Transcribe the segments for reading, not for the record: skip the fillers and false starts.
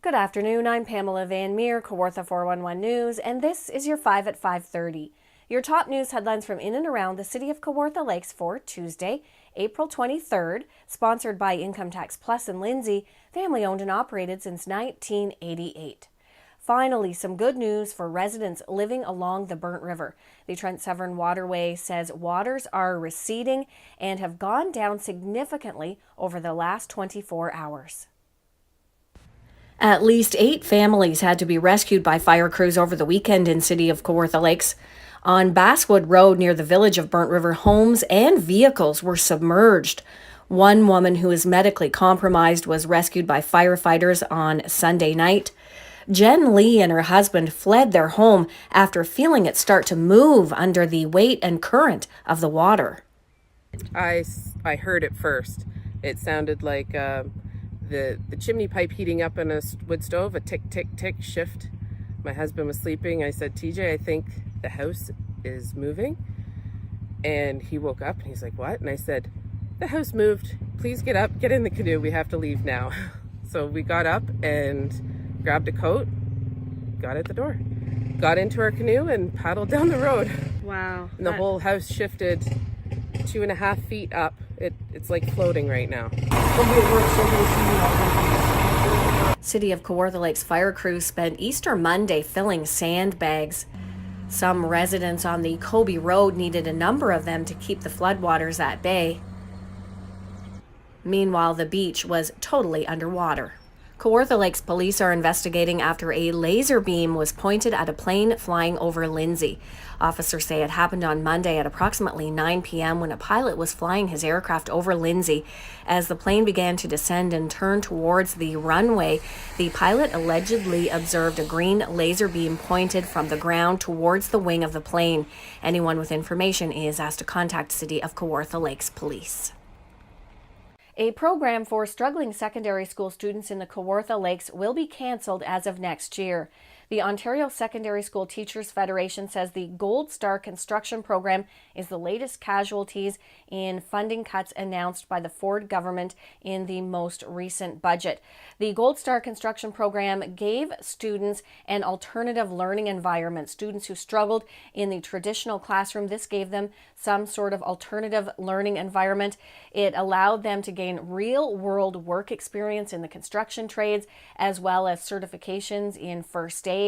Good afternoon, I'm Pamela Van Meer, Kawartha 411 News, and this is your 5 at 5:30. Your top news headlines from in and around the city of Kawartha Lakes for Tuesday, April 23rd, sponsored by Income Tax Plus in Lindsay, family owned and operated since 1988. Finally, some good news for residents living along the Burnt River. The Trent Severn Waterway says waters are receding and have gone down significantly over the last 24 hours. At least 8 families had to be rescued by fire crews over the weekend in city of Kawartha Lakes. On Basswood Road near the village of Burnt River, homes and vehicles were submerged. One woman who is medically compromised was rescued by firefighters on Sunday night. Jen Lee and her husband fled their home after feeling it start to move under the weight and current of the water. I heard it first. It sounded like the chimney pipe heating up in a wood stove, a tick, tick, tick shift. My husband was sleeping. I said, TJ, I think the house is moving. And he woke up and he's like, what? And I said, the house moved. Please get up, get in the canoe. We have to leave now. So we got up and grabbed a coat, got at the door, got into our canoe and paddled down the road. Wow. And the whole house shifted 2.5 feet up. It's like floating right now. City of Kawartha Lakes fire crews spent Easter Monday filling sandbags. Some residents on the Kobe Road needed a number of them to keep the floodwaters at bay. Meanwhile, the beach was totally underwater. Kawartha Lakes police are investigating after a laser beam was pointed at a plane flying over Lindsay. Officers say it happened on Monday at approximately 9 p.m. when a pilot was flying his aircraft over Lindsay. As the plane began to descend and turn towards the runway, the pilot allegedly observed a green laser beam pointed from the ground towards the wing of the plane. Anyone with information is asked to contact City of Kawartha Lakes Police. A program for struggling secondary school students in the Kawartha Lakes will be cancelled as of next year. The Ontario Secondary School Teachers Federation says the Gold Star Construction Program is the latest casualties in funding cuts announced by the Ford government in the most recent budget. The Gold Star Construction Program gave students an alternative learning environment. Students who struggled in the traditional classroom, this gave them some sort of alternative learning environment. It allowed them to gain real-world work experience in the construction trades, as well as certifications in first aid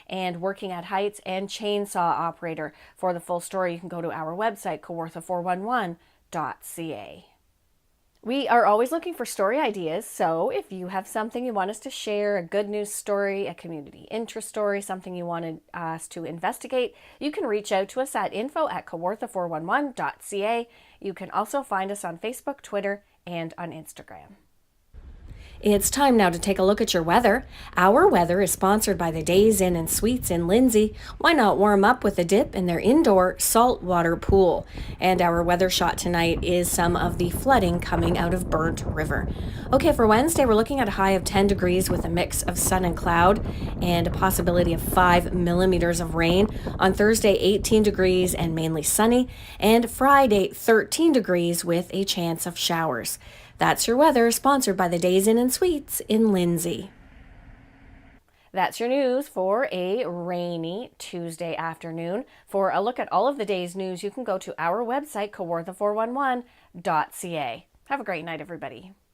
and working at heights and chainsaw operator. For the full story, you can go to our website, kawartha411.ca. We are always looking for story ideas, so if you have something you want us to share, a good news story, a community interest story, something you wanted us to investigate, you can reach out to us at info@kawartha411.ca. You can also find us on Facebook, Twitter, and on Instagram. It's time now to take a look at your weather. Our weather is sponsored by the Days Inn and Suites in Lindsay. Why not warm up with a dip in their indoor saltwater pool? And our weather shot tonight is some of the flooding coming out of Burnt River. Okay, for Wednesday, we're looking at a high of 10 degrees with a mix of sun and cloud and a possibility of 5 millimeters of rain. On Thursday, 18 degrees and mainly sunny. And Friday, 13 degrees with a chance of showers. That's your weather, sponsored by the Days Inn and Suites in Lindsay. That's your news for a rainy Tuesday afternoon. For a look at all of the day's news, you can go to our website, kawartha411.ca. Have a great night, everybody.